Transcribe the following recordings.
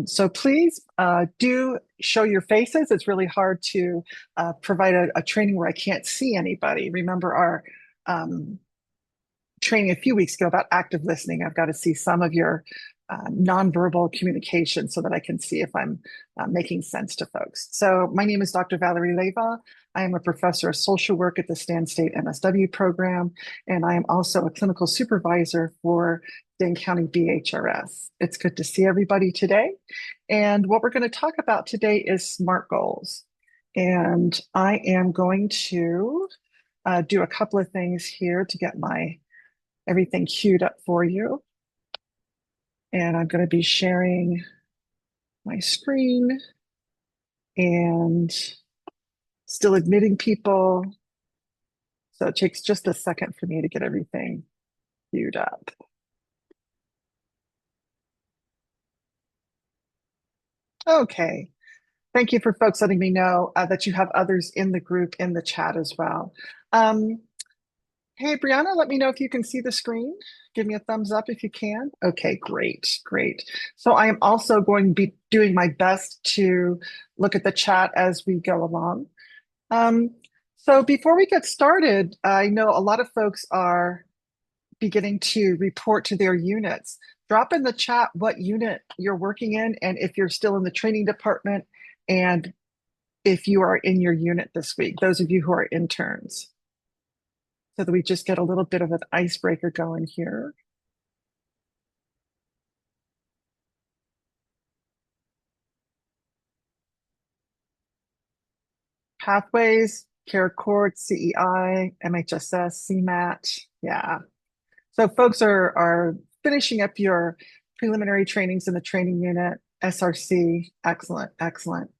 So please do show your faces. It's really hard to provide a training where I can't see anybody. Remember our um, training a few weeks ago about active listening. I've got to see some of your nonverbal communication so that I can see if I'm making sense to folks. So my name is Dr. Valerie Leva. I am a professor of social work at the Stan State MSW program, and I am also a clinical supervisor for Dane County BHRS. It's good to see everybody today. And what we're going to talk about today is SMART goals. And I am going to do a couple of things here to get my everything queued up for you. And I'm going to be sharing my screen and still admitting people. So it takes just a second for me to get everything queued up. Okay. Thank you for folks letting me know that you have others in the group in the chat as well. Um, Hey, Brianna, let me know if you can see the screen. Give me a thumbs up if you can. Okay, great, great. So I am also going to be doing my best to look at the chat as we go along. Um, so before we get started, I know a lot of folks are beginning to report to their units. Drop in the chat what unit you're working in and if you're still in the training department and if you are in your unit this week, those of you who are interns, so that we just get a little bit of an icebreaker going here. Pathways, care court, CEI, MHSS, CMAT. Yeah. So folks are finishing up your preliminary trainings in the training unit, SRC. Excellent, excellent.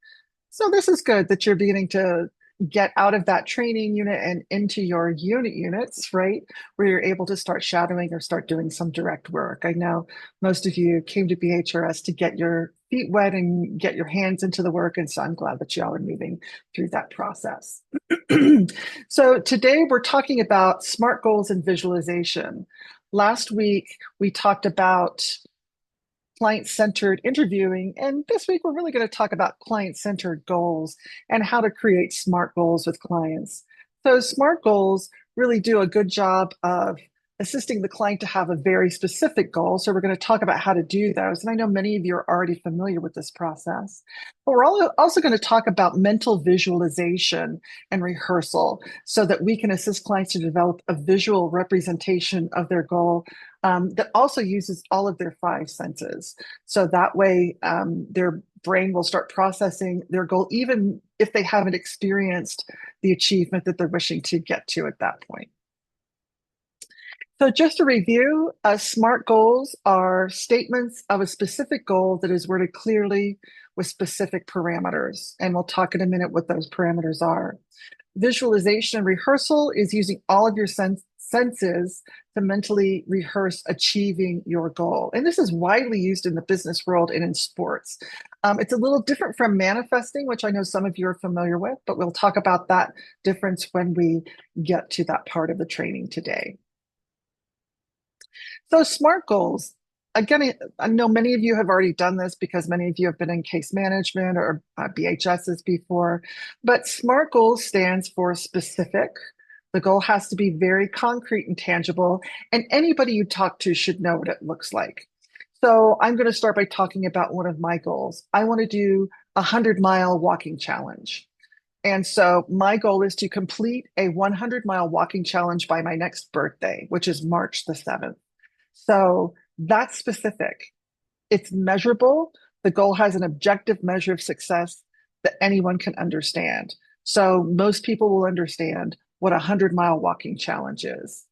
So this is good that you're beginning to get out of that training unit and into your units, right? Where you're able to start shadowing or start doing some direct work. I know most of you came to BHRS to get your feet wet and get your hands into the work. And so I'm glad that y'all are moving through that process. So today we're talking about SMART goals and visualization. Last week, we talked about client-centered interviewing. And this week, we're really going to talk about client-centered goals and how to create SMART goals with clients. So SMART goals really do a good job of assisting the client to have a very specific goal. So we're going to talk about how to do those. And I know many of you are already familiar with this process. But we're also going to talk about mental visualization and rehearsal so that we can assist clients to develop a visual representation of their goal that also uses all of their five senses. So that way, their brain will start processing their goal, even if they haven't experienced the achievement that they're wishing to get to at that point. So just to review, SMART goals are statements of a specific goal that is worded clearly with specific parameters. And we'll talk in a minute what those parameters are. Visualization and rehearsal is using all of your senses to mentally rehearse achieving your goal. And this is widely used in the business world and in sports. It's a little different from manifesting, which I know some of you are familiar with, but we'll talk about that difference when we get to that part of the training today. So SMART goals. Again, I know many of you have already done this because many of you have been in case management or BHSs before, but SMART goals stands for specific. The goal has to be very concrete and tangible, and anybody you talk to should know what it looks like. So I'm going to start by talking about one of my goals. I want to do a 100-mile walking challenge. And so my goal is to complete a 100-mile walking challenge by my next birthday, which is March the 7th. So that's specific. It's measurable. The goal has an objective measure of success that anyone can understand. So most people will understand what a 100-mile walking challenge is.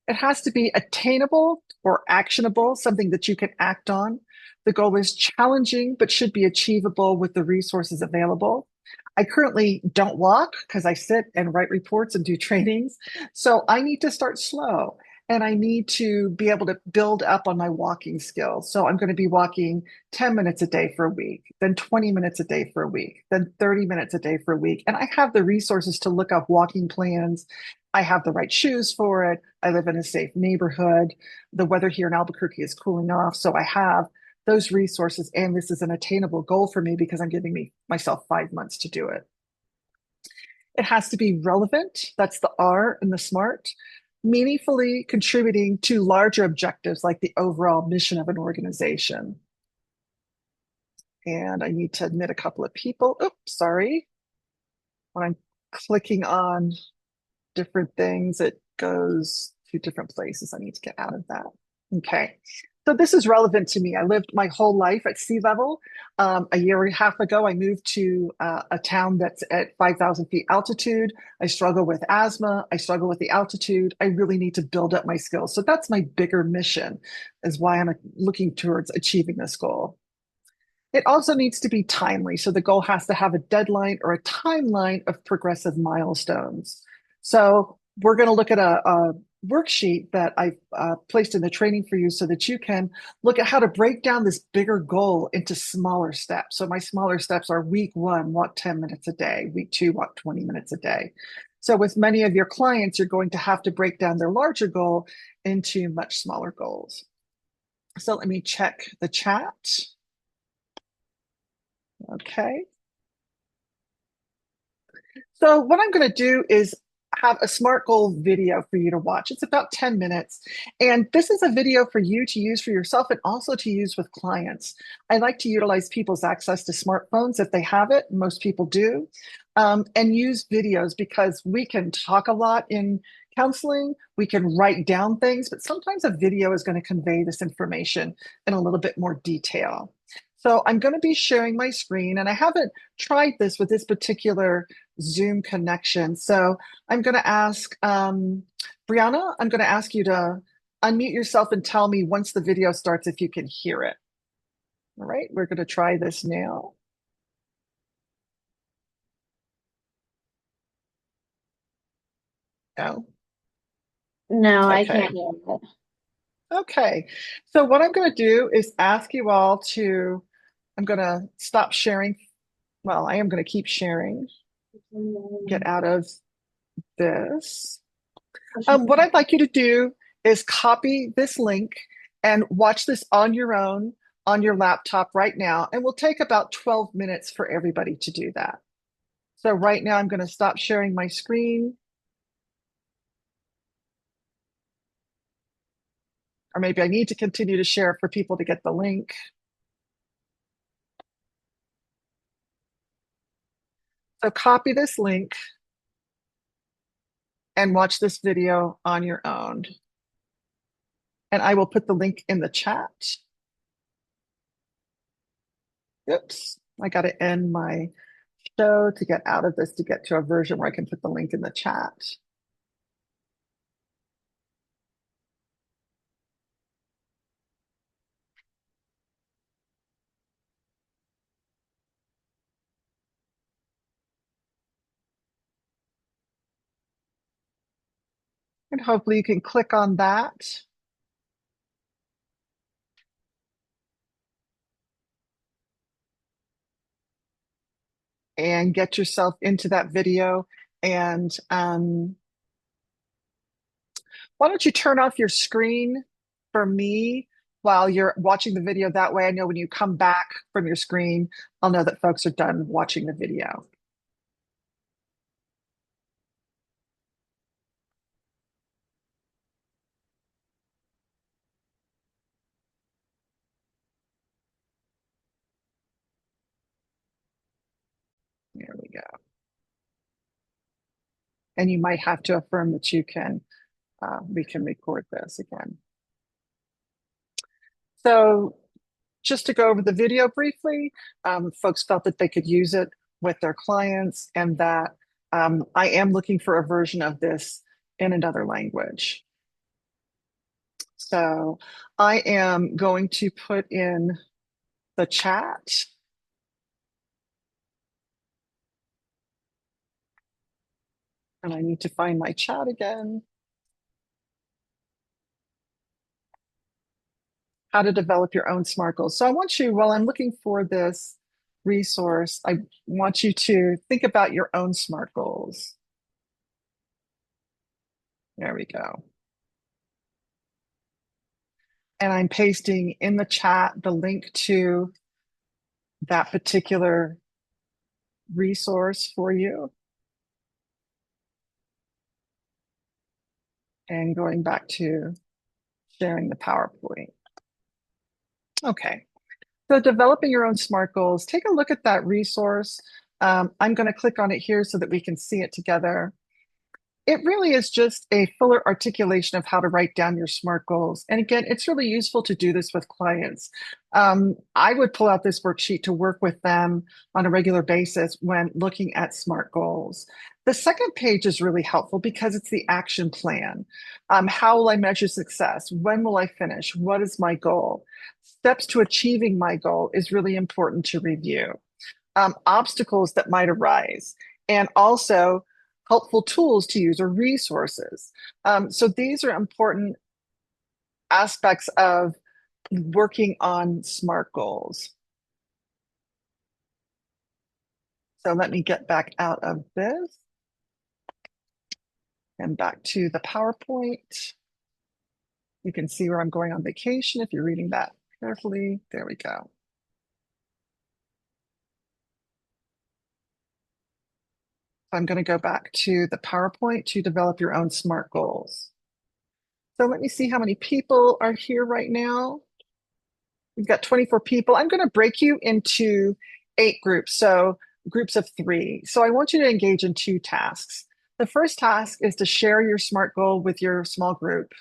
It has to be attainable or actionable, something that you can act on. The goal is challenging, but should be achievable with the resources available. I currently don't walk because I sit and write reports and do trainings. So I need to start slow and I need to be able to build up on my walking skills. So I'm going to be walking 10 minutes a day for a week, then 20 minutes a day for a week, then 30 minutes a day for a week. And I have the resources to look up walking plans. I have the right shoes for it. I live in a safe neighborhood. The weather here in Albuquerque is cooling off. So I have those resources, and this is an attainable goal for me because I'm giving myself 5 months to do it. It has to be relevant. That's the R in the SMART. Meaningfully contributing to larger objectives like the overall mission of an organization. And I need to admit a couple of people. Oops, sorry. When I'm clicking on different things, it goes to different places. I need to get out of that. Okay. So this is relevant to me. I lived my whole life at sea level. A year and a half ago, I moved to a town that's at 5,000 feet altitude. I struggle with asthma. I struggle with the altitude. I really need to build up my skills. So that's my bigger mission, is why I'm looking towards achieving this goal. It also needs to be timely. So the goal has to have a deadline or a timeline of progressive milestones. So we're going to look at a worksheet that I've placed in the training for you so that you can look at how to break down this bigger goal into smaller steps. So my smaller steps are week 1, walk 10 minutes a day. Week 2, walk 20 minutes a day. So with many of your clients, you're going to have to break down their larger goal into much smaller goals. So let me check the chat. Okay. So what I'm going to do is have a SMART goal video for you to watch. It's about 10 minutes. And this is a video for you to use for yourself and also to use with clients. I like to utilize people's access to smartphones if they have it. Most people do. And use videos because we can talk a lot in counseling. We can write down things, but sometimes a video is going to convey this information in a little bit more detail. So I'm going to be sharing my screen, and I haven't tried this with this particular Zoom connection. So I'm going to ask Brianna, I'm going to ask you to unmute yourself and tell me once the video starts if you can hear it. All right, we're going to try this now. No? No, I Okay. can't hear it. Okay. So what I'm going to do is ask you all to, I'm going to stop sharing. Well, I am going to keep sharing, get out of this. What I'd like you to do is copy this link and watch this on your own on your laptop right now. And we'll take about 12 minutes for everybody to do that. So right now I'm going to stop sharing my screen. Or maybe I need to continue to share for people to get the link. So copy this link and watch this video on your own. And I will put the link in the chat. Oops, I got to end my show to get out of this to get to a version where I can put the link in the chat. And hopefully you can click on that. And get yourself into that video. And why don't you turn off your screen for me while you're watching the video? That way I know when you come back from your screen, I'll know that folks are done watching the video. There we go. And you might have to affirm that we can record this again. So just to go over the video briefly, folks felt that they could use it with their clients and that I am looking for a version of this in another language. So I am going to put in the chat. And I need to find my chat again. How to develop your own SMART goals. So I want you, while I'm looking for this resource, I want you to think about your own SMART goals. There we go. And I'm pasting in the chat the link to that particular resource for you. And going back to sharing the PowerPoint. Okay, so developing your own SMART goals, take a look at that resource. I'm going to click on it here so that we can see it together. It really is just a fuller articulation of how to write down your SMART goals. And again, it's really useful to do this with clients. I would pull out this worksheet to work with them on a regular basis when looking at SMART goals. The second page is really helpful because it's the action plan. How will I measure success? When will I finish? What is my goal? Steps to achieving my goal is really important to review. Obstacles that might arise, and also helpful tools to use or resources. So these are important aspects of working on SMART goals. So let me get back out of this and back to the PowerPoint. You can see where I'm going on vacation if you're reading that carefully. There we go. I'm going to go back to the PowerPoint to develop your own SMART goals. So let me see how many people are here right now. We've got 24 people. I'm going to break you into 8 groups, so groups of 3. So I want you to engage in 2 tasks. The first task is to share your SMART goal with your small group.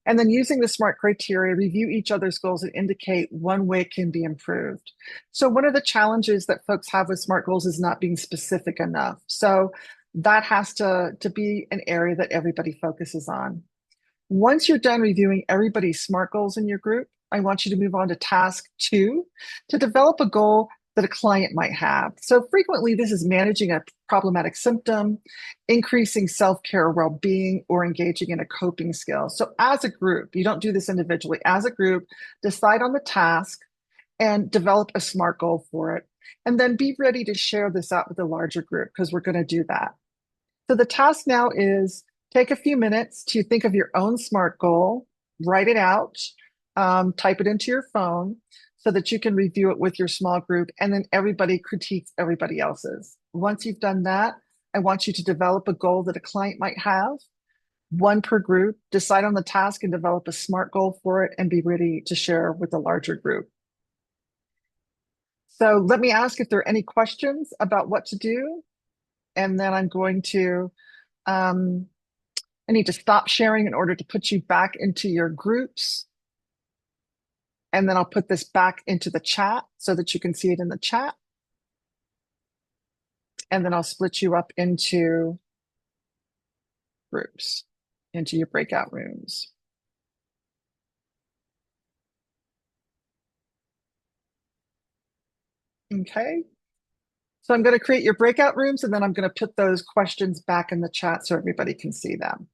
And then using the SMART criteria, review each other's goals and indicate one way it can be improved. So one of the challenges that folks have with SMART goals is not being specific enough. So that has to be an area that everybody focuses on. Once you're done reviewing everybody's SMART goals in your group, I want you to move on to task 2 to develop a goal that a client might have. So frequently, this is managing a problematic symptom, increasing self-care or well-being, or engaging in a coping skill. So as a group, you don't do this individually. As a group, decide on the task and develop a SMART goal for it. And then be ready to share this out with a larger group because we're going to do that. So the task now is take a few minutes to think of your own SMART goal, write it out, type it into your phone so that you can review it with your small group, and then everybody critiques everybody else's. Once you've done that, I want you to develop a goal that a client might have, 1 per group, decide on the task and develop a SMART goal for it, and be ready to share with a larger group. So let me ask if there are any questions about what to do, and then I'm going to I need to stop sharing in order to put you back into your groups. And then I'll put this back into the chat so that you can see it in the chat. And then I'll split you up into groups, into your breakout rooms. Okay. So I'm going to create your breakout rooms and then I'm going to put those questions back in the chat so everybody can see them.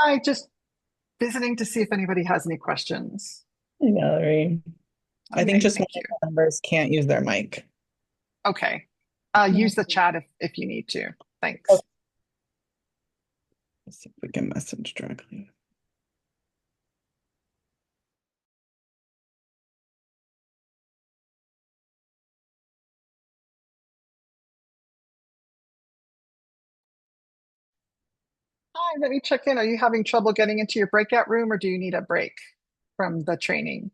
Hi, just visiting to see if anybody has any questions. Hey, Valerie. I think Okay, just one thank of you. the members can't use their mic. Okay. Yeah. Use the chat if you need to. Okay. Thanks. Let's see if we can message directly. Hi, let me check in. Are you having trouble getting into your breakout room or do you need a break from the training?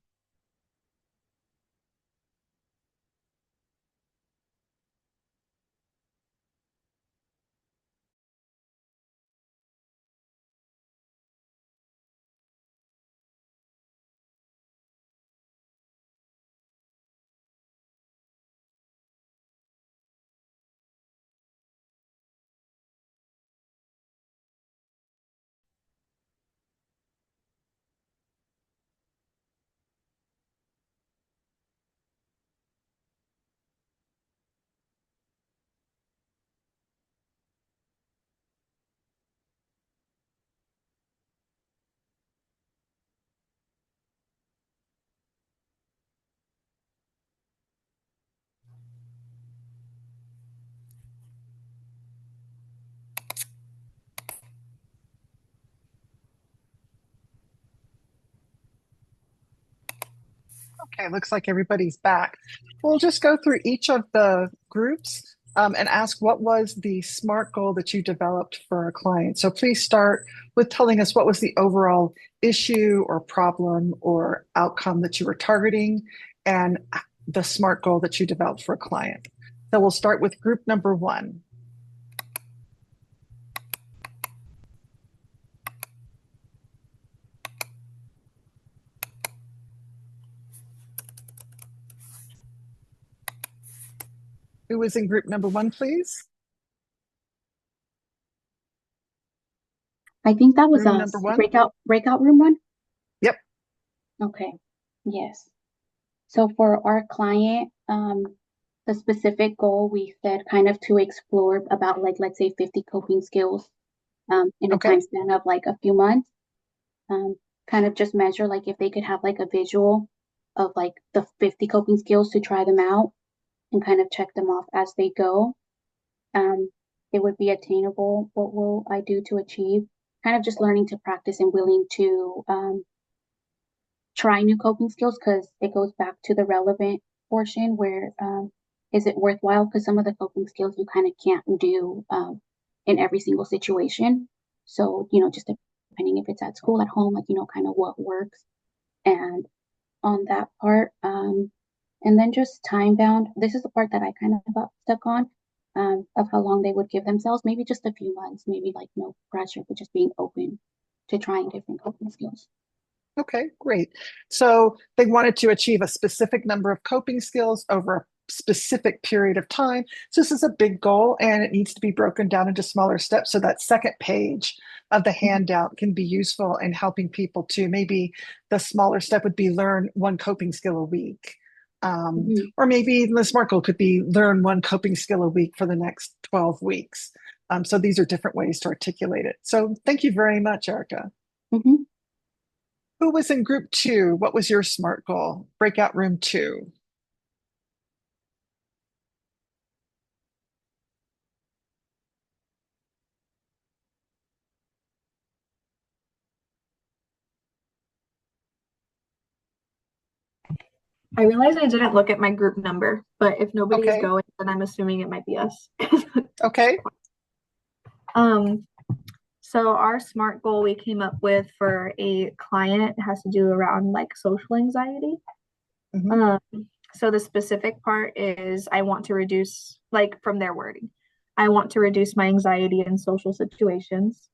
Okay, looks like everybody's back. We'll just go through each of the groups and ask what was the SMART goal that you developed for a client. So please start with telling us what was the overall issue or problem or outcome that you were targeting and the SMART goal that you developed for a client. So we'll start with group number one. Who was in group number one, please? I think that was Room number us. one? Breakout room one? Yep. Okay. Yes. So for our client, the specific goal we said kind of to explore about like let's say 50 coping skills in a Okay. time span of like a few months. Um, kind of just measure like if they could have like a visual of like the 50 coping skills to try them out and kind of check them off as they go. Um, it would be attainable. What will I do to achieve? Kind of just learning to practice and willing to try new coping skills because it goes back to the relevant portion where is it worthwhile? Because some of the coping skills you kind of can't do in every single situation. So, just depending if it's at school, at home, like, kind of what works. And on that part, and then just time bound. This is the part that I kind of got stuck on of how long they would give themselves. Maybe just a few months, maybe like no pressure, but just being open to trying different coping skills. Okay, great. So they wanted to achieve a specific number of coping skills over a specific period of time. So this is a big goal and it needs to be broken down into smaller steps. So that second page of the handout can be useful in helping people to maybe the smaller step would be learn one coping skill a week. Mm-hmm. Or maybe the SMART goal could be learn one coping skill a week for the next 12 weeks. So these are different ways to articulate it. So thank you very much, Erica. Mm-hmm. Who was in group two? What was your SMART goal? Breakout room two. I realized I didn't look at my group number, but if nobody is Okay. going, then I'm assuming it might be us. Okay. Um, so our SMART goal we came up with for a client has to do around like social anxiety. Hmm. Um, so the specific part is I want to reduce, like from their wording, I want to reduce my anxiety in social situations.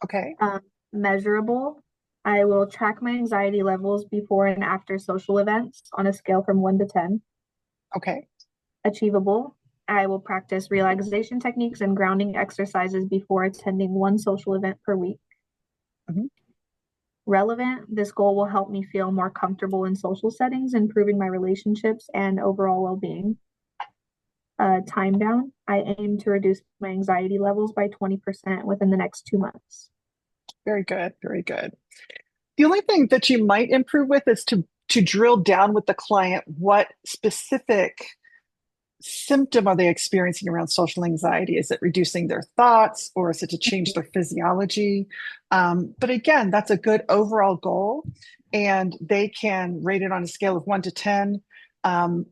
Okay. Um, Measurable, I will track my anxiety levels before and after social events on a scale from 1 to 10. Okay. Achievable, I will practice relaxation techniques and grounding exercises before attending one social event per week. Hmm. Relevant, this goal will help me feel more comfortable in social settings, improving my relationships and overall well being. Time bound, I aim to reduce my anxiety levels by 20% within the next 2 months. Very good. Very good. The only thing that you might improve with is to drill down with the client what specific symptom are they experiencing around social anxiety? Is it reducing their thoughts or is it to change their physiology? But again, that's a good overall goal. And they can rate it on a scale of 1 to 10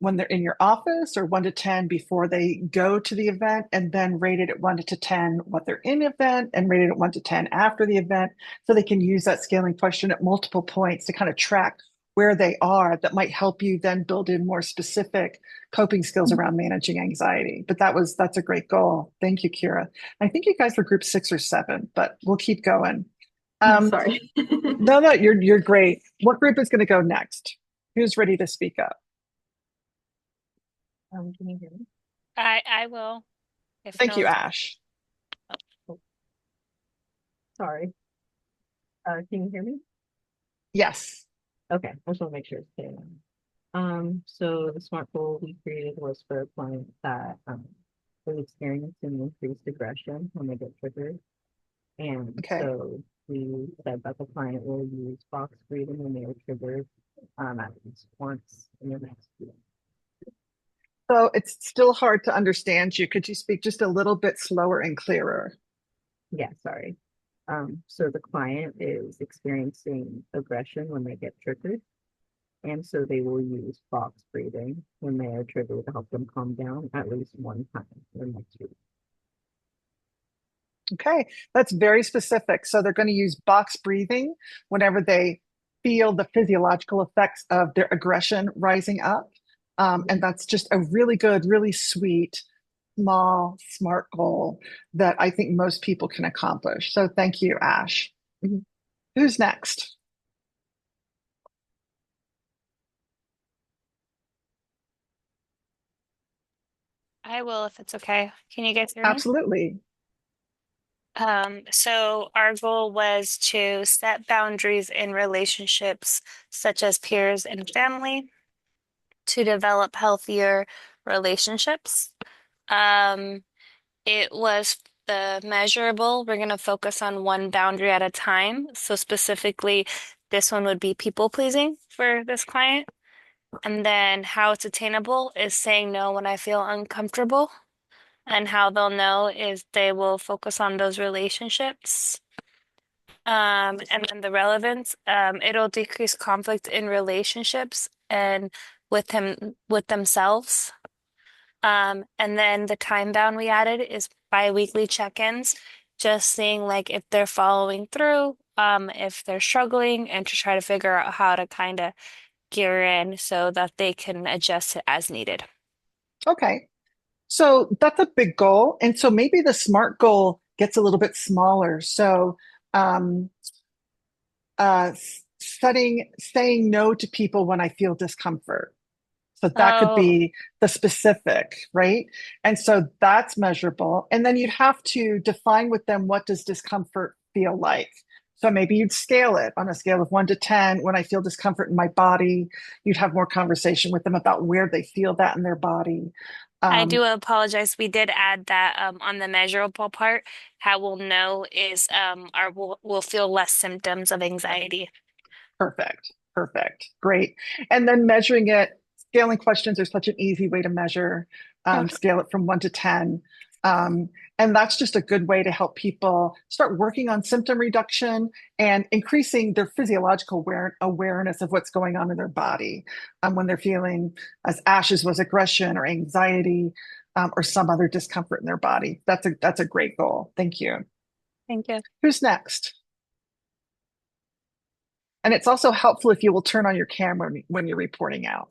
when they're in your office, or 1 to 10 before they go to the event, and then rate it at 1 to 10 what they're in the event, and rate it at 1 to 10 after the event. So they can use that scaling question at multiple points to kind of track where they are. That might help you then build in more specific coping skills around managing anxiety. But that's a great goal. Thank you, Kira. I think you guys were group 6 or 7, but we'll keep going. Sorry. No, you're great. What group is going to go next? Who's ready to speak up? Can you hear me? I will. If Thank no you, one's- Ash. Sorry. Can you hear me? Yes. Okay, I just want to make sure it's clear. So the SMART goal we created was for a client that was experiencing increased aggression when they get triggered. And Okay. so we said that the client will use box breathing when they are triggered at least once in the next week. So it's still hard to understand you. Could you speak just a little bit slower and clearer? Yeah, sorry. So the client is experiencing aggression when they get triggered. And so they will use box breathing when they are triggered to help them calm down at least one time in the next week. Okay, that's very specific. So they're going to use box breathing whenever they feel the physiological effects of their aggression rising up. And that's just a really good, really sweet, small, smart goal that I think most people can accomplish. So thank you, Ash. Mhm. Who's next? I will if it's okay. Can you guys hear me? Absolutely. So our goal was to set boundaries in relationships such as peers and family to develop healthier relationships. Um, it was the measurable. We're going to focus on one boundary at a time. So specifically, this one would be people pleasing for this client. And then how it's attainable is saying no when I feel uncomfortable. And how they'll know is they will focus on those relationships. And then the relevance, it'll decrease conflict in relationships and with themselves. And then the time bound we added is bi-weekly check-ins, just seeing like if they're following through, if they're struggling, and to try to figure out how to kind of gear in so that they can adjust it as needed. Okay. So that's a big goal. And so maybe the SMART goal gets a little bit smaller. So um, saying no to people when I feel discomfort. So that could Oh, be the specific, right? And so that's measurable. And then you'd have to define with them, what does discomfort feel like? So maybe you'd scale it on a scale of 1 to 10. When I feel discomfort in my body, you'd have more conversation with them about where they feel that in their body. I Um, do apologize. We did add that on the measurable part. How we'll know is we'll feel less symptoms of anxiety. Perfect. Perfect. Great. And then measuring it, scaling questions are such an easy way to measure, Okay. scale it from 1 to 10. Um, and that's just a good way to help people start working on symptom reduction and increasing their physiological awareness of what's going on in their body when they're feeling, as Ash's was, aggression or anxiety, or some other discomfort in their body. That's a great goal. Thank you. Thank you. Who's next? And it's also helpful if you will turn on your camera when you're reporting out.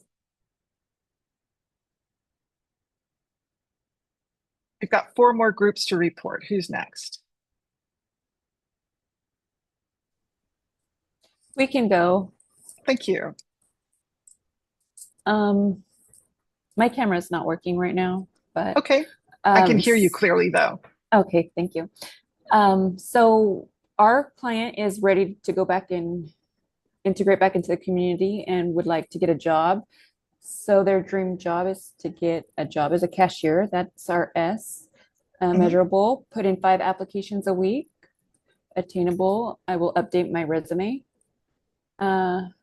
We've got 4 more groups to report. Who's next? We can go. Thank you. Um, my camera is not working right now, but Okay. I can hear you s- clearly though. okay, thank you. So our client is ready to go back and integrate back into the community and would like to get a job. So their dream job is to get a job as a cashier. That's our S. Mhm. Measurable, put in 5 applications a week. attainable, I will update my resume.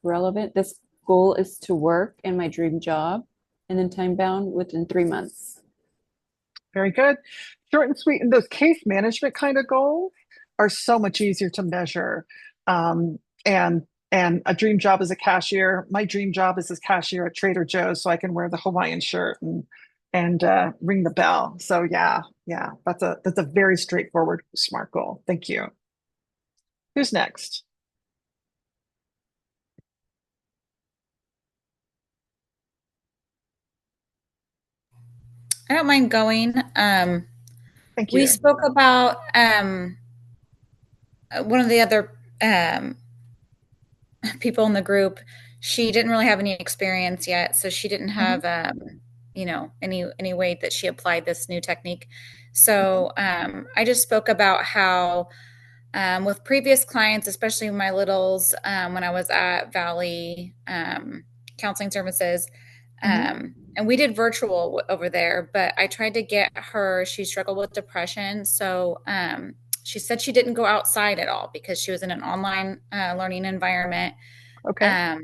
Relevant, this goal is to work in my dream job, and then time bound within 3 months. Very good. Short and sweet. And those case management kind of goals are so much easier to measure. Um, and a dream job as a cashier. My dream job is as cashier at Trader Joe's, so I can wear the Hawaiian shirt and ring the bell. So yeah, that's a very straightforward, smart goal. Thank you. Who's next? I don't mind going. Thank We you. spoke about one of the other people in the group. She didn't really have any experience yet, so she didn't have any way that she applied this new technique. So I just spoke about how with previous clients, especially my littles, when I was at Valley Counseling Services, and we did virtual over there, but I tried to get her, she struggled with depression. So she said she didn't go outside at all because she was in an online learning environment. Okay.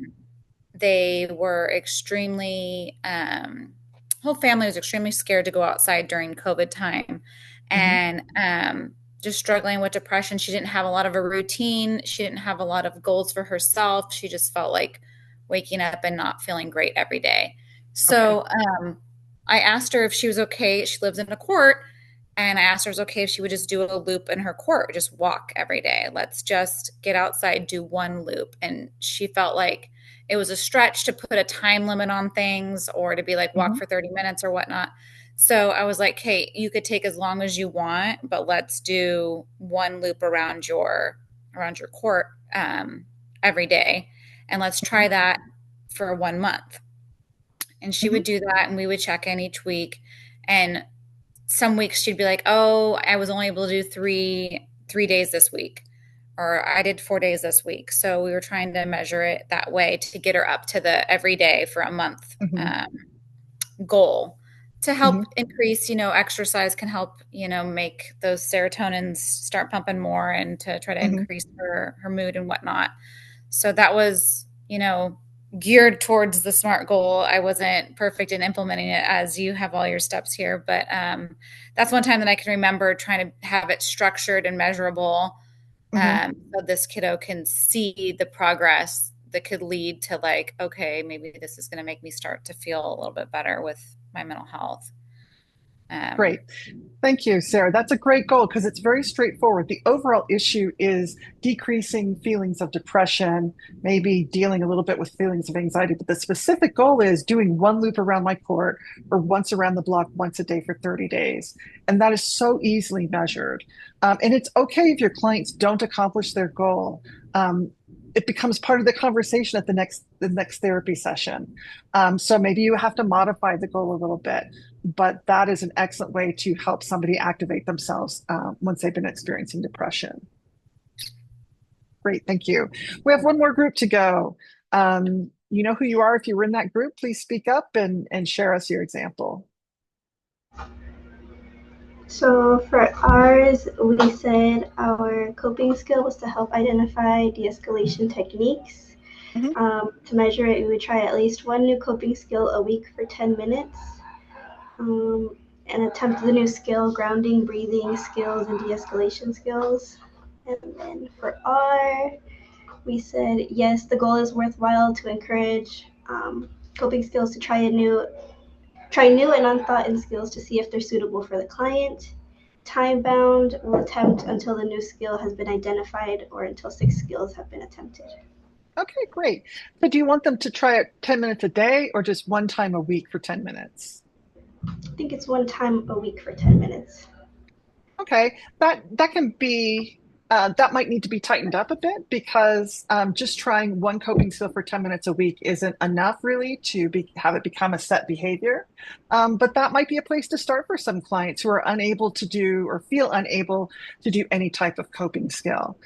They were extremely, whole family was extremely scared to go outside during COVID time. And just struggling with depression. She didn't have a lot of a routine. She didn't have a lot of goals for herself. She just felt like waking up and not feeling great every day. So I asked her if she was okay. She lives in a court. And I asked her if it was okay if she would just do a loop in her court, just walk every day. Let's just get outside, do one loop. And she felt like it was a stretch to put a time limit on things or to be like walk for 30 minutes or whatnot. So I was like, hey, you could take as long as you want, but let's do one loop around your court every day. And let's try that for 1 month. And she would do that and we would check in each week. And some weeks she'd be like, oh, I was only able to do three days this week, or I did 4 days this week. So we were trying to measure it that way to get her up to the every day for a month goal to help increase, exercise can help, make those serotonins start pumping more and to try to increase her mood and whatnot. So that was, geared towards the SMART goal. I wasn't perfect in implementing it as you have all your steps here, but that's one time that I can remember trying to have it structured and measurable so this kiddo can see the progress that could lead to like, okay, maybe this is going to make me start to feel a little bit better with my mental health. Great. Thank you, Sarah. That's a great goal because it's very straightforward. The overall issue is decreasing feelings of depression, maybe dealing a little bit with feelings of anxiety. But the specific goal is doing one loop around my court or once around the block once a day for 30 days. And that is so easily measured. And it's okay if your clients don't accomplish their goal. It becomes part of the conversation at the next therapy session. So maybe you have to modify the goal a little bit, but that is an excellent way to help somebody activate themselves once they've been experiencing depression. Great, thank you. We have one more group to go. You know who you are if you were in that group. Please speak up and share us your example. So for ours, we said our coping skill was to help identify de-escalation techniques. To measure it, we would try at least one new coping skill a week for 10 minutes. And attempt the new skill, grounding, breathing skills, and de-escalation skills. And then for R, we said, yes, the goal is worthwhile to encourage coping skills to try new and unthought skills to see if they're suitable for the client. Time bound, will attempt until the new skill has been identified or until 6 skills have been attempted. Okay, great. So do you want them to try it 10 minutes a day or just one time a week for 10 minutes? I think it's one time a week for 10 minutes. Okay, that can be that might need to be tightened up a bit because just trying one coping skill for 10 minutes a week isn't enough really to have it become a set behavior. But that might be a place to start for some clients who are unable to do or feel unable to do any type of coping skill.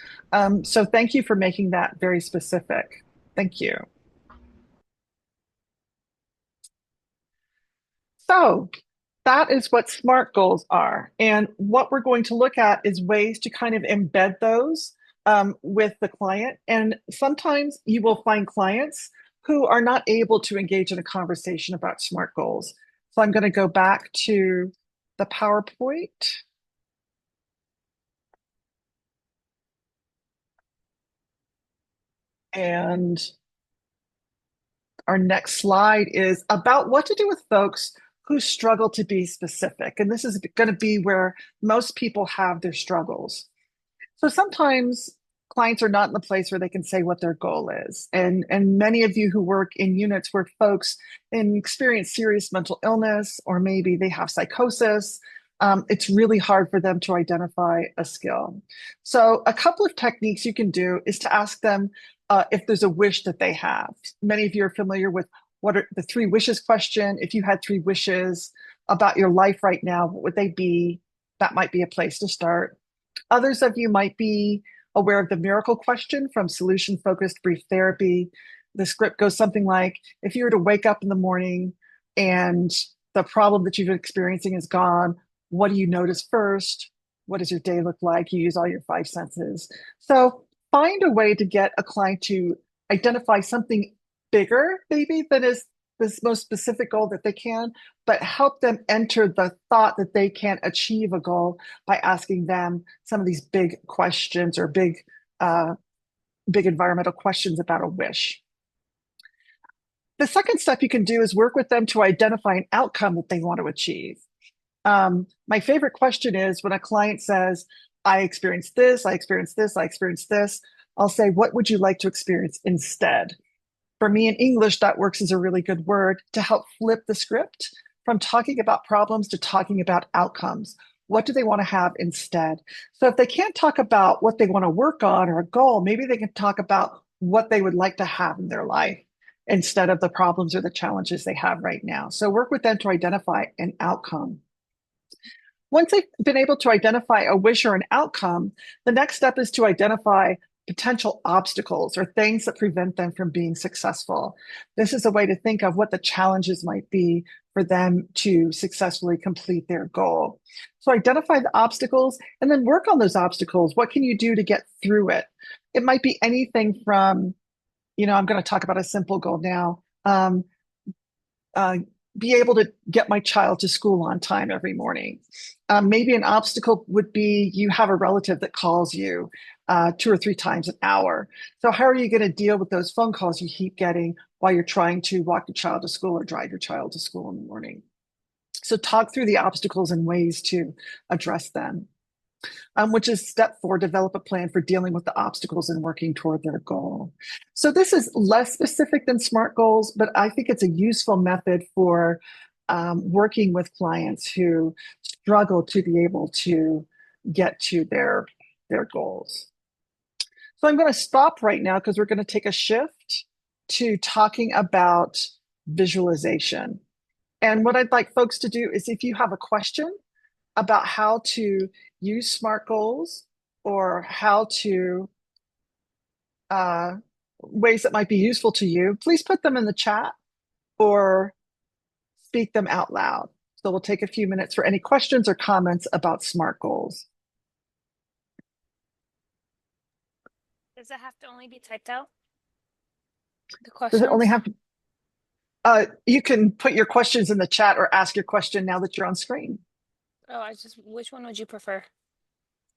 So thank you for making that very specific. Thank you. So that is what SMART goals are. And what we're going to look at is ways to kind of embed those with the client. And sometimes you will find clients who are not able to engage in a conversation about SMART goals. So I'm going to go back to the PowerPoint. And our next slide is about what to do with folks who struggle to be specific. And this is going to be where most people have their struggles. So sometimes clients are not in the place where they can say what their goal is. And many of you who work in units where folks experience serious mental illness, or maybe they have psychosis, it's really hard for them to identify a skill. So a couple of techniques you can do is to ask them if there's a wish that they have. Many of you are familiar with what are the 3 wishes question. If you had 3 wishes about your life right now, what would they be? That might be a place to start. Others of you might be aware of the miracle question from Solution Focused Brief Therapy. The script goes something like, if you were to wake up in the morning and the problem that you've been experiencing is gone, what do you notice first? What does your day look like? You use all your 5 senses. So find a way to get a client to identify something bigger, maybe, than is this most specific goal that they can, but help them enter the thought that they can achieve a goal by asking them some of these big questions or big environmental questions about a wish. The second step you can do is work with them to identify an outcome that they want to achieve. My favorite question is when a client says, I experienced this, I experienced this, I experienced this, I'll say, what would you like to experience instead? For me in English, that works as a really good word to help flip the script from talking about problems to talking about outcomes. What do they want to have instead? So if they can't talk about what they want to work on or a goal, maybe they can talk about what they would like to have in their life instead of the problems or the challenges they have right now. So work with them to identify an outcome. Once they've been able to identify a wish or an outcome, the next step is to identify potential obstacles or things that prevent them from being successful. This is a way to think of what the challenges might be for them to successfully complete their goal. So identify the obstacles and then work on those obstacles. What can you do to get through it? It might be anything from, I'm going to talk about a simple goal now. Be able to get my child to school on time every morning. Maybe an obstacle would be you have a relative that calls you 2 or 3 times an hour. So how are you going to deal with those phone calls you keep getting while you're trying to walk your child to school or drive your child to school in the morning? So talk through the obstacles and ways to address them. Which is step 4, develop a plan for dealing with the obstacles and working toward their goal. So this is less specific than SMART goals, but I think it's a useful method for working with clients who struggle to be able to get to their goals. So I'm going to stop right now because we're going to take a shift to talking about visualization. And what I'd like folks to do is if you have a question about how to use SMART goals or how to ways that might be useful to you, please put them in the chat or speak them out loud. So we'll take a few minutes for any questions or comments about SMART goals. Does it have to only be typed out? The Does questions? it only have to, you can put your questions in the chat or ask your question now that you're on screen. Oh, which one would you prefer?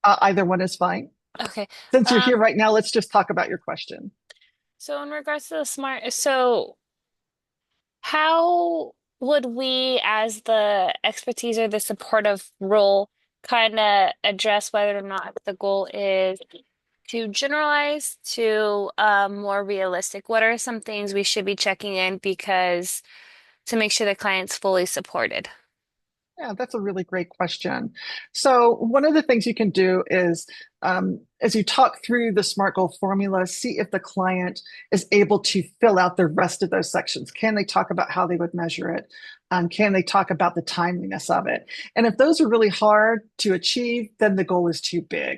Either one is fine. Okay. Since you're here right now, let's just talk about your question. So in regards to the SMART, so how would we, as the expertise or the supportive role, kind of address whether or not the goal is too generalized to more realistic? What are some things we should be checking in because to make sure the client's fully supported? Yeah, that's a really great question. So one of the things you can do is, as you talk through the SMART goal formula, see if the client is able to fill out the rest of those sections. Can they talk about how they would measure it? Can they talk about the timeliness of it? And if those are really hard to achieve, then the goal is too big.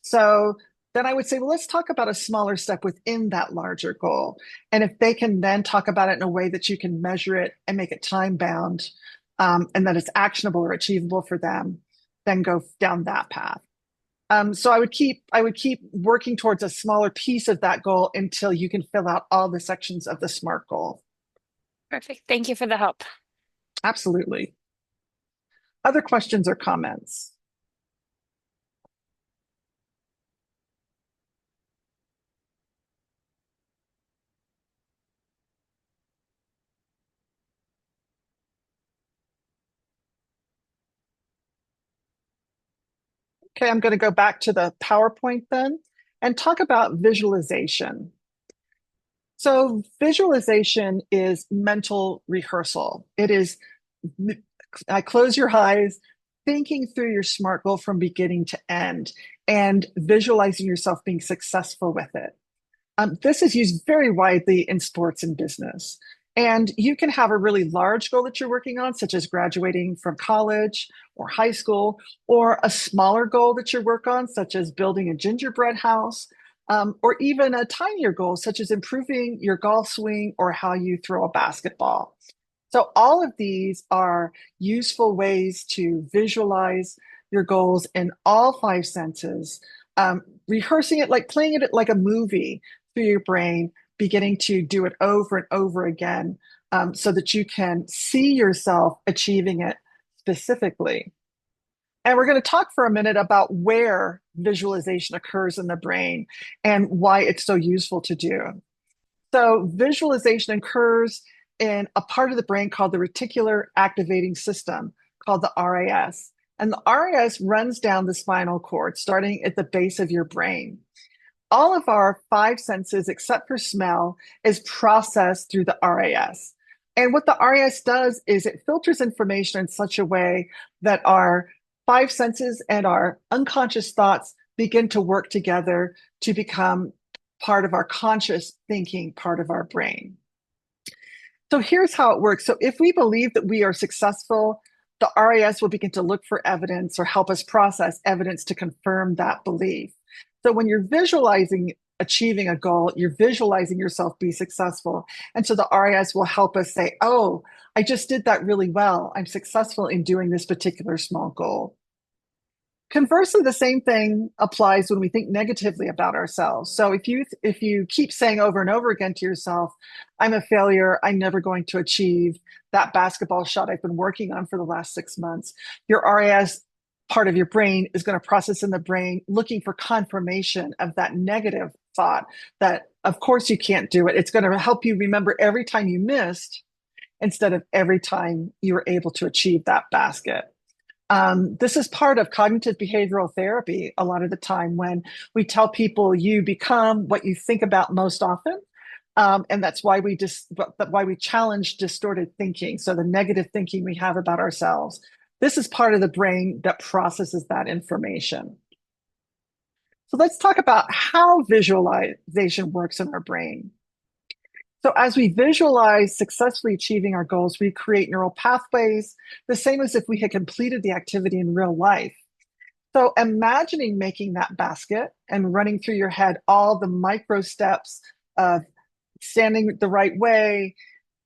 So then I would say, well, let's talk about a smaller step within that larger goal. And if they can then talk about it in a way that you can measure it and make it time bound, and that it's actionable or achievable for them, then go down that path. So I would keep working towards a smaller piece of that goal until you can fill out all the sections of the SMART goal. Perfect. Thank you for the help. Absolutely. Other questions or comments? Okay, I'm going to go back to the PowerPoint then and talk about visualization. So visualization is mental rehearsal. It is, I close your eyes, thinking through your SMART goal from beginning to end and visualizing yourself being successful with it. This is used very widely in sports and business. And you can have a really large goal that you're working on, such as graduating from college or high school, or a smaller goal that you work on, such as building a gingerbread house, or even a tinier goal, such as improving your golf swing or how you throw a basketball. So all of these are useful ways to visualize your goals in all five senses, rehearsing it, like playing it like a movie through your brain, beginning to do it over and over again, so that you can see yourself achieving it specifically. And we're going to talk for a minute about where visualization occurs in the brain and why it's so useful to do. So visualization occurs in a part of the brain called the reticular activating system, called the RAS. And the RAS runs down the spinal cord, starting at the base of your brain. All of our five senses, except for smell, is processed through the RAS. And what the RAS does is it filters information in such a way that our five senses and our unconscious thoughts begin to work together to become part of our conscious thinking part of our brain. So here's how it works. So if we believe that we are successful, the RAS will begin to look for evidence or help us process evidence to confirm that belief. So when you're visualizing achieving a goal, you're visualizing yourself be successful. And so the RAS will help us say, oh, I just did that really well. I'm successful in doing this particular small goal. Conversely, the same thing applies when we think negatively about ourselves. So if you keep saying over and over again to yourself, I'm a failure, I'm never going to achieve that basketball shot I've been working on for the last 6 months, your RAS part of your brain is going to process in the brain looking for confirmation of that negative thought that of course you can't do it. It's going to help you remember every time you missed instead of every time you were able to achieve that basket. This is part of cognitive behavioral therapy a lot of the time when we tell people you become what you think about most often. And that's why we challenge distorted thinking. So the negative thinking we have about ourselves. This is part of the brain that processes that information. So let's talk about how visualization works in our brain. So as we visualize successfully achieving our goals, we create neural pathways, the same as if we had completed the activity in real life. So imagining making that basket and running through your head all the micro steps of standing the right way,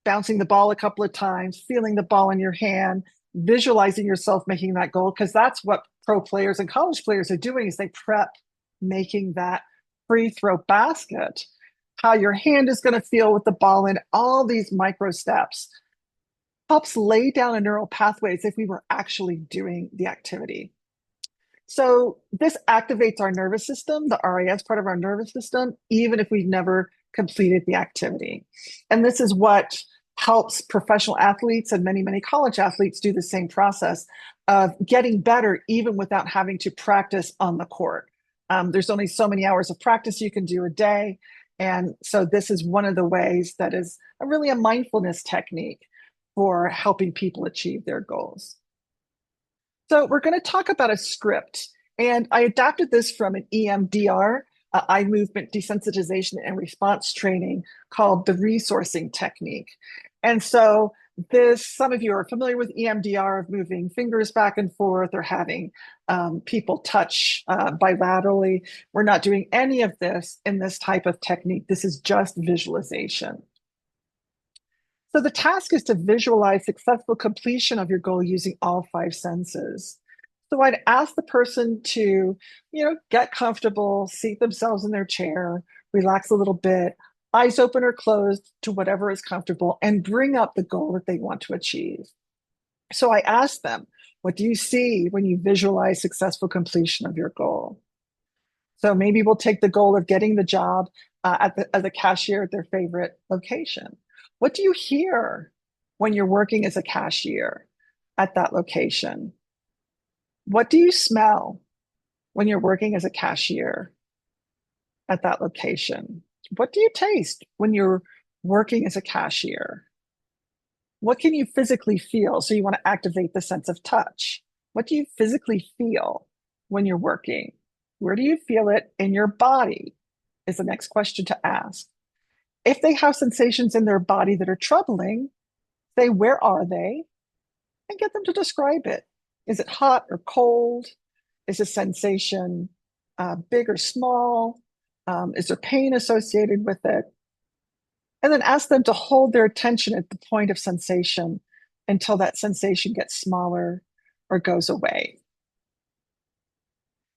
bouncing the ball a couple of times, feeling the ball in your hand, visualizing yourself making that goal, because that's what pro players and college players are doing is they prep making that free throw basket. How your hand is going to feel with the ball in all these micro steps helps lay down a neural pathway as if we were actually doing the activity. So this activates our nervous system, the RAS part of our nervous system, even if we've never completed the activity. And this is what helps professional athletes and many, many college athletes do the same process of getting better even without having to practice on the court. There's only so many hours of practice you can do a day. And so this is one of the ways that is really a mindfulness technique for helping people achieve their goals. So we're going to talk about a script. And I adapted this from an EMDR, eye movement desensitization and response training called the resourcing technique. And so some of you are familiar with EMDR, of moving fingers back and forth or having people touch bilaterally. We're not doing any of this in this type of technique. This is just visualization. So the task is to visualize successful completion of your goal using all five senses. So I'd ask the person to, get comfortable, seat themselves in their chair, relax a little bit, eyes open or closed to whatever is comfortable, and bring up the goal that they want to achieve. So I ask them, what do you see when you visualize successful completion of your goal? So maybe we'll take the goal of getting the job as a cashier at their favorite location. What do you hear when you're working as a cashier at that location? What do you smell when you're working as a cashier at that location? What do you taste when you're working as a cashier? What can you physically feel? So you want to activate the sense of touch. What do you physically feel when you're working? Where do you feel it in your body? Is the next question to ask. If they have sensations in their body that are troubling, say, where are they? And get them to describe it. Is it hot or cold? Is the sensation big or small? Is there pain associated with it? And then ask them to hold their attention at the point of sensation until that sensation gets smaller or goes away.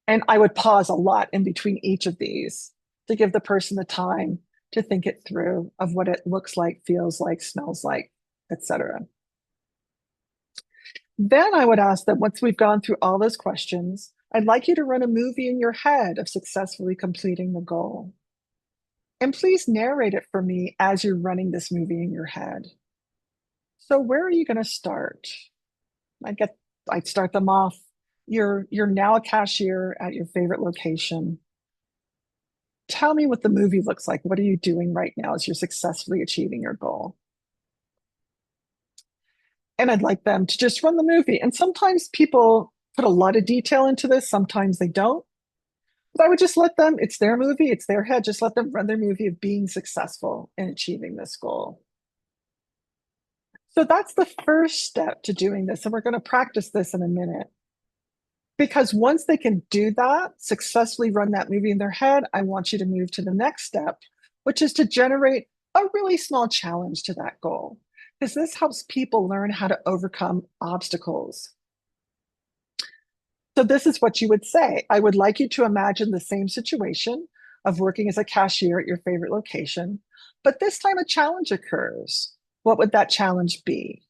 And I would pause a lot in between each of these to give the person the time to think it through of what it looks like, feels like, smells like, etc. Then I would ask that once we've gone through all those questions, I'd like you to run a movie in your head of successfully completing the goal. And please narrate it for me as you're running this movie in your head. So where are you going to start? I'd start them off. You're now a cashier at your favorite location. Tell me what the movie looks like. What are you doing right now as you're successfully achieving your goal? And I'd like them to just run the movie. And sometimes people put a lot of detail into this, sometimes they don't. But I would just let them, it's their movie, it's their head, just let them run their movie of being successful in achieving this goal. So that's the first step to doing this. And we're going to practice this in a minute. Because once they can do that, successfully run that movie in their head, I want you to move to the next step, which is to generate a really small challenge to that goal. Because this helps people learn how to overcome obstacles. So this is what you would say. I would like you to imagine the same situation of working as a cashier at your favorite location, but this time a challenge occurs. What would that challenge be?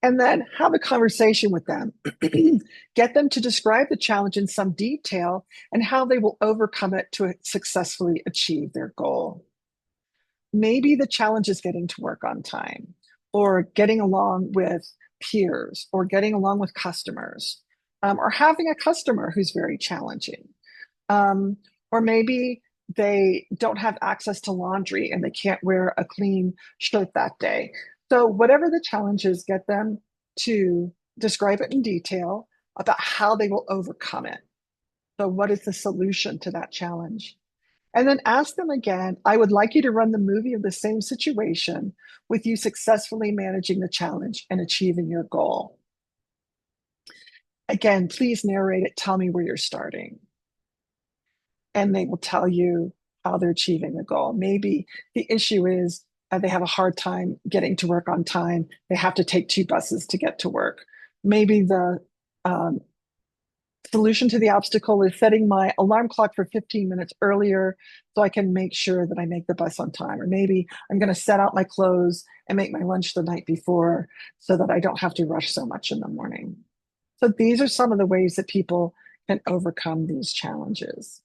And then have a conversation with them. Get them to describe the challenge in some detail and how they will overcome it to successfully achieve their goal. Maybe the challenge is getting to work on time, or getting along with peers, or getting along with customers, or having a customer who's very challenging. Or maybe they don't have access to laundry and they can't wear a clean shirt that day. So whatever the challenge is, get them to describe it in detail about how they will overcome it. So what is the solution to that challenge? And then ask them again, I would like you to run the movie of the same situation with you successfully managing the challenge and achieving your goal. Again, please narrate it. Tell me where you're starting. And they will tell you how they're achieving the goal. Maybe the issue is they have a hard time getting to work on time. They have to take 2 buses to get to work. Maybe the solution to the obstacle is setting my alarm clock for 15 minutes earlier so I can make sure that I make the bus on time. Or maybe I'm going to set out my clothes and make my lunch the night before so that I don't have to rush so much in the morning. So these are some of the ways that people can overcome these challenges.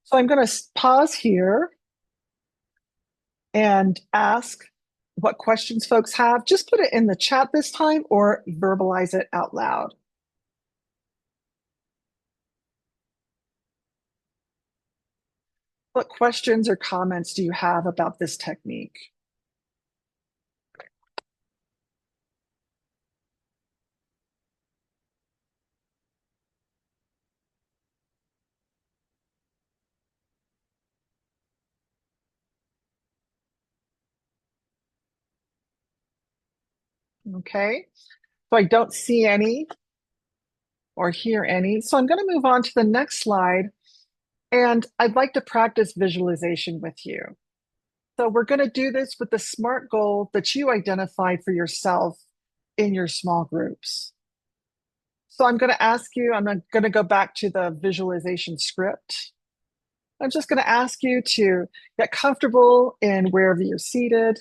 So I'm going to pause here and ask what questions folks have. Just put it in the chat this time or verbalize it out loud. What questions or comments do you have about this technique? Okay, so I don't see any or hear any. So I'm going to move on to the next slide, And I'd like to practice visualization with you. So we're going to do this with the SMART goal that you identified for yourself in your small groups. So I'm going to ask you, I'm going to go back to the visualization script. I'm just going to ask you to get comfortable in wherever you're seated.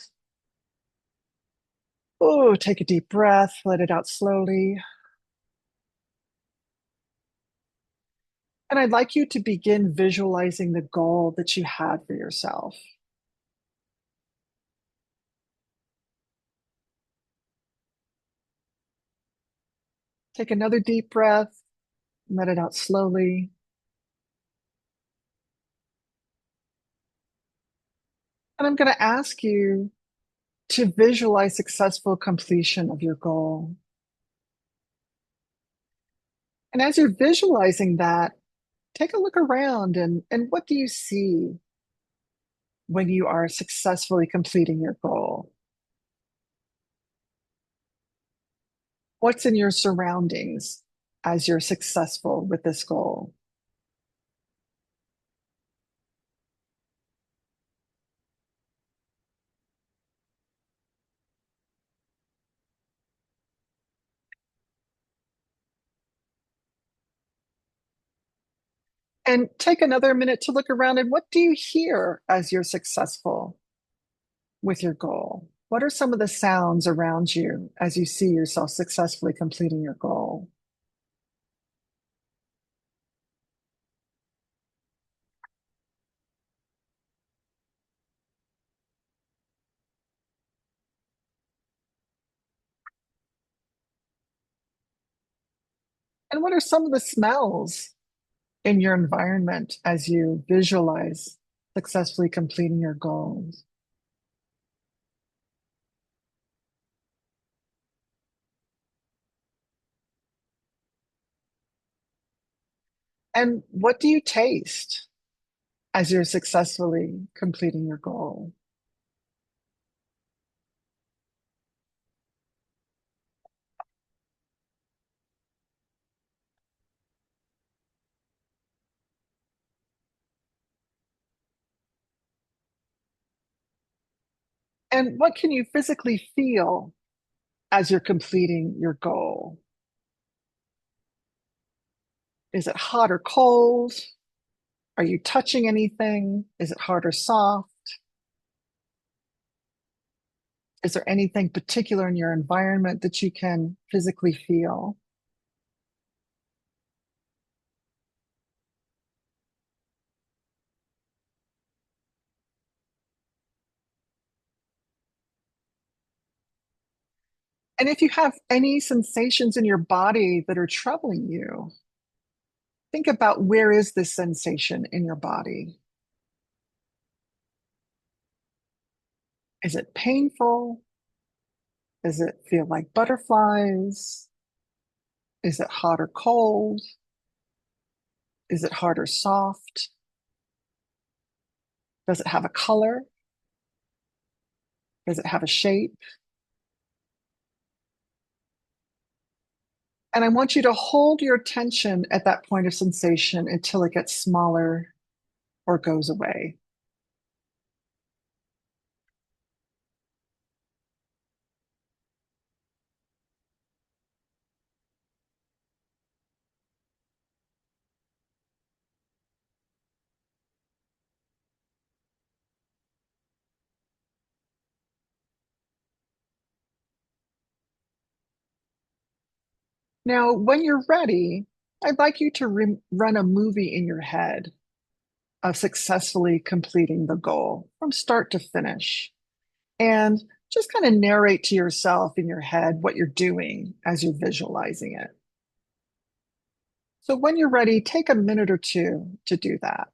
Oh, take a deep breath, let it out slowly. And I'd like you to begin visualizing the goal that you had for yourself. Take another deep breath, let it out slowly. And I'm going to ask you to visualize successful completion of your goal. And as you're visualizing that, take a look around and what do you see when you are successfully completing your goal? What's in your surroundings as you're successful with this goal? And take another minute to look around and what do you hear as you're successful with your goal? What are some of the sounds around you as you see yourself successfully completing your goal? And what are some of the smells in your environment as you visualize successfully completing your goals? And what do you taste as you're successfully completing your goal? And what can you physically feel as you're completing your goal? Is it hot or cold? Are you touching anything? Is it hard or soft? Is there anything particular in your environment that you can physically feel? And if you have any sensations in your body that are troubling you, think about where is this sensation in your body? Is it painful? Does it feel like butterflies? Is it hot or cold? Is it hard or soft? Does it have a color? Does it have a shape? And I want you to hold your attention at that point of sensation until it gets smaller or goes away. Now, when you're ready, I'd like you to run a movie in your head of successfully completing the goal from start to finish. And just kind of narrate to yourself in your head what you're doing as you're visualizing it. So when you're ready, take a minute or two to do that.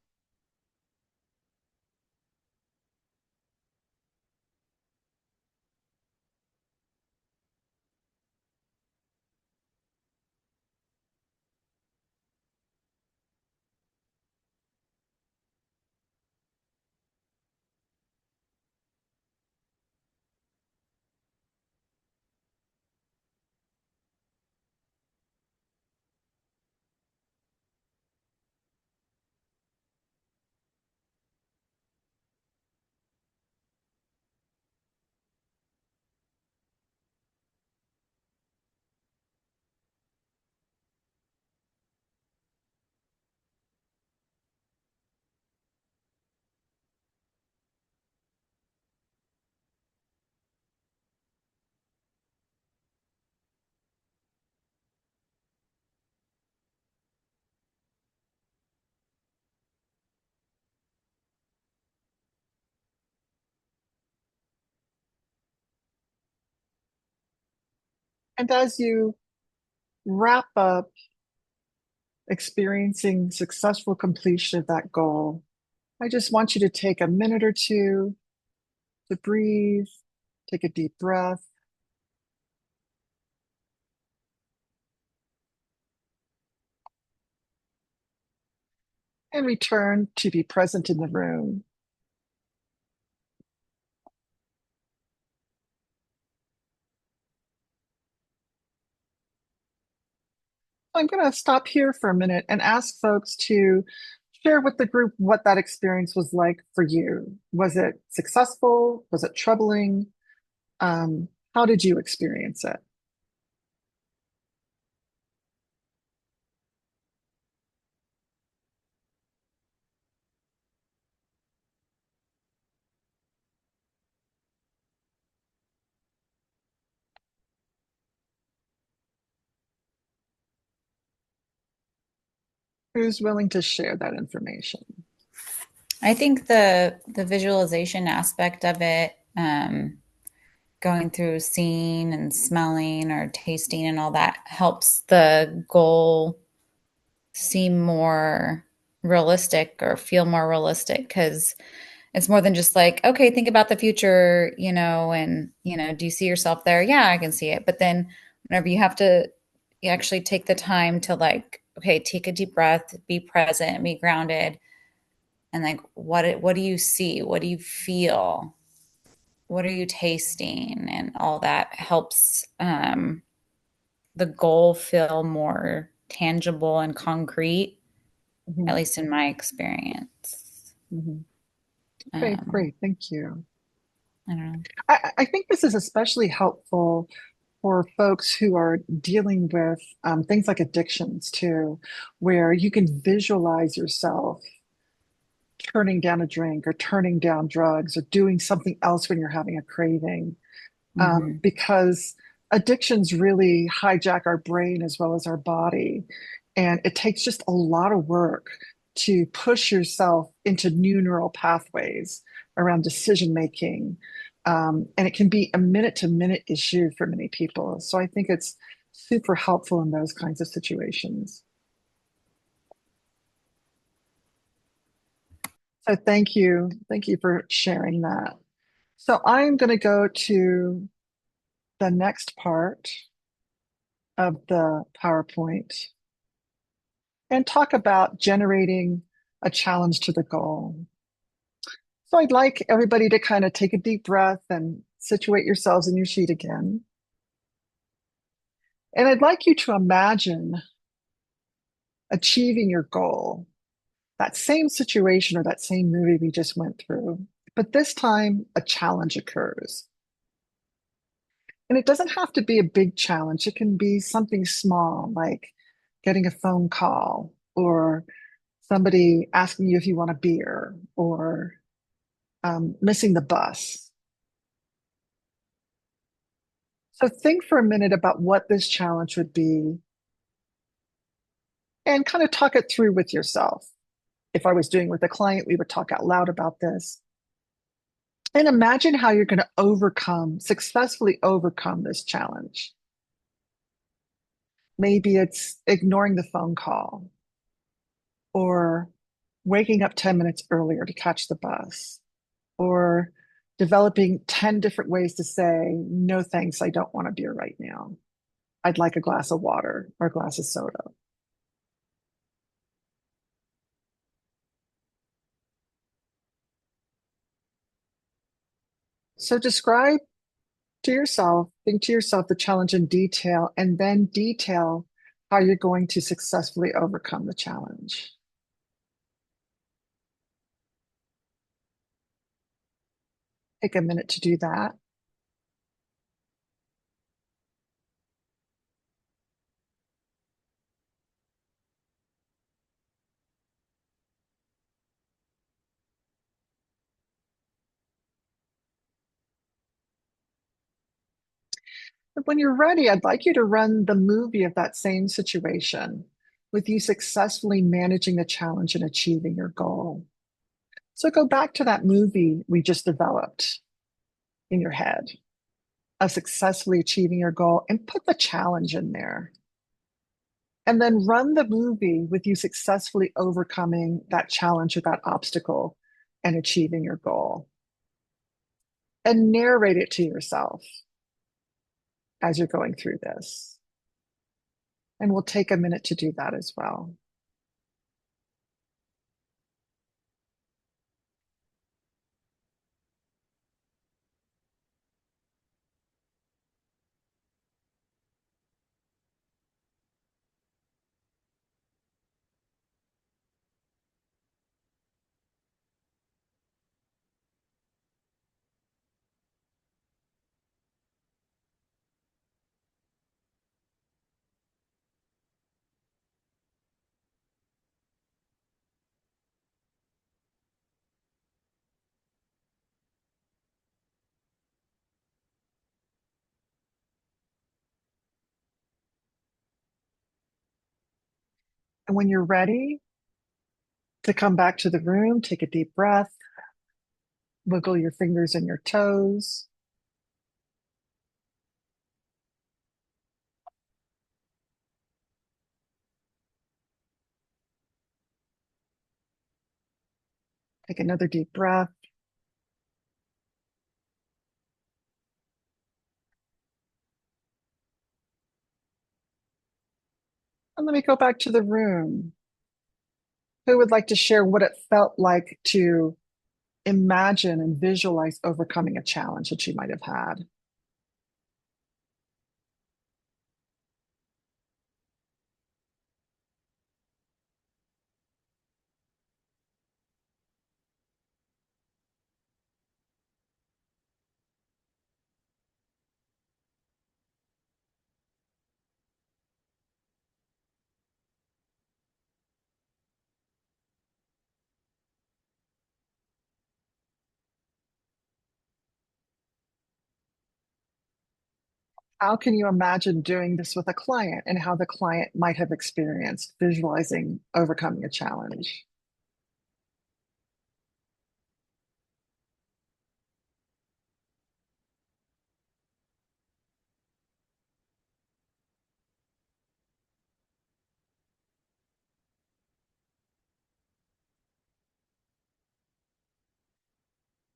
And as you wrap up experiencing successful completion of that goal, I just want you to take a minute or two to breathe, take a deep breath. And return to be present in the room. I'm going to stop here for a minute and ask folks to share with the group what that experience was like for you. Was it successful? Was it troubling? How did you experience it? Who's willing to share that information? I think the visualization aspect of it, going through seeing and smelling or tasting and all that helps the goal seem more realistic or feel more realistic because it's more than just like, okay, think about the future, and, do you see yourself there? Yeah, I can see it. But then whenever you actually take the time to like, okay, take a deep breath, be present, be grounded, and like, what do you see? What do you feel? What are you tasting? And all that helps the goal feel more tangible and concrete, at Mhm, least in my experience. mhm. Okay, Um, great. Thank you. I don't know. I think this is especially helpful for folks who are dealing with things like addictions too, where you can visualize yourself turning down a drink or turning down drugs or doing something else when you're having a craving. Hmm. Because addictions really hijack our brain as well as our body. And it takes just a lot of work to push yourself into new neural pathways around decision making. And it can be a minute to minute issue for many people. So I think it's super helpful in those kinds of situations. So thank you. Thank you for sharing that. So I'm going to go to the next part of the PowerPoint and talk about generating a challenge to the goal. So I'd like everybody to kind of take a deep breath and situate yourselves in your sheet again. And I'd like you to imagine achieving your goal, that same situation or that same movie we just went through, but this time a challenge occurs. And it doesn't have to be a big challenge. It can be something small, like getting a phone call or somebody asking you if you want a beer or missing the bus. So think for a minute about what this challenge would be and kind of talk it through with yourself. If I was doing with a client, we would talk out loud about this. And imagine how you're going to successfully overcome this challenge. Maybe it's ignoring the phone call or waking up 10 minutes earlier to catch the bus or developing 10 different ways to say, no, thanks, I don't want a beer right now. I'd like a glass of water or a glass of soda. So think to yourself the challenge in detail, and then detail how you're going to successfully overcome the challenge. Take a minute to do that. But when you're ready, I'd like you to run the movie of that same situation with you successfully managing the challenge and achieving your goal. So go back to that movie we just developed in your head. of successfully achieving your goal and put the challenge in there. And then run the movie with you successfully overcoming that challenge or that obstacle and achieving your goal. And narrate it to yourself as you're going through this. And we'll take a minute to do that as well. And when you're ready to come back to the room, take a deep breath, wiggle your fingers and your toes. Take another deep breath. And let me go back to the room. Who would like to share what it felt like to imagine and visualize overcoming a challenge that you might have had? How can you imagine doing this with a client and how the client might have experienced visualizing overcoming a challenge?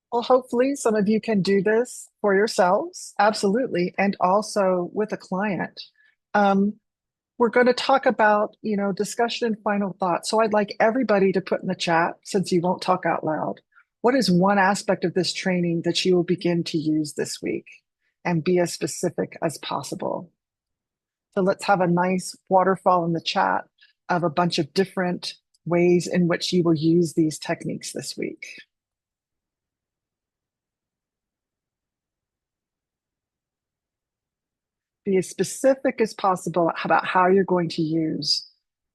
Well, hopefully some of you can do this for yourselves, absolutely, and also with a client. Um, we're going to talk about, discussion and final thoughts. So I'd like everybody to put in the chat, since you won't talk out loud, what is one aspect of this training that you will begin to use this week? And be as specific as possible. So let's have a nice waterfall in the chat of a bunch of different ways in which you will use these techniques this week. Be as specific as possible about how you're going to use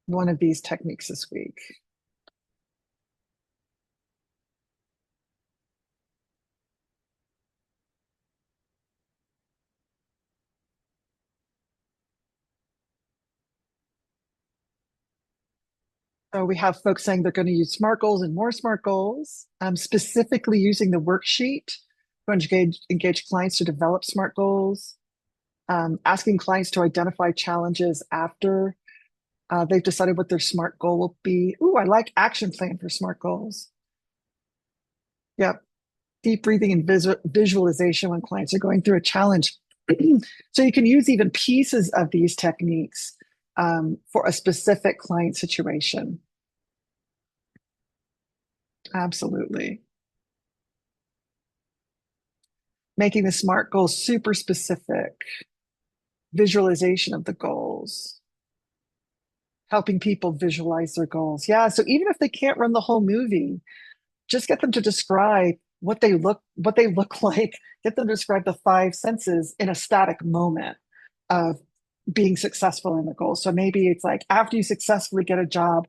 one of these techniques this week. So we have folks saying they're going to use SMART goals and more SMART goals, specifically using the worksheet to engage clients to develop SMART goals, asking clients to identify challenges after they've decided what their SMART goal will be. Ooh, I like action plan for SMART goals. Yep. Deep breathing and visualization when clients are going through a challenge. So you can use even pieces of these techniques for a specific client situation. Absolutely. Making the SMART goals super specific. Visualization of the goals. Helping people visualize their goals. Yeah, so even if they can't run the whole movie, just get them to describe what they look like. Get them to describe the five senses in a static moment of being successful in the goal. So maybe it's like after you successfully get a job,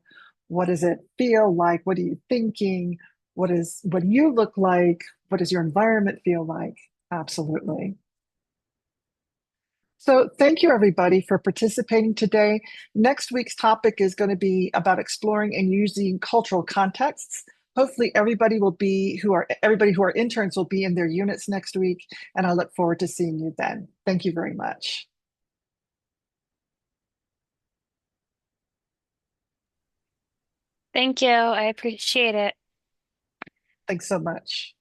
what does it feel like? What are you thinking? What do you look like? What does your environment feel like? Absolutely. So thank you everybody for participating today. Next week's topic is going to be about exploring and using cultural contexts hopefully everybody who are interns will be in their units next week, and I look forward to seeing you then. Thank you very much. Thank you. I appreciate it. Thanks so much.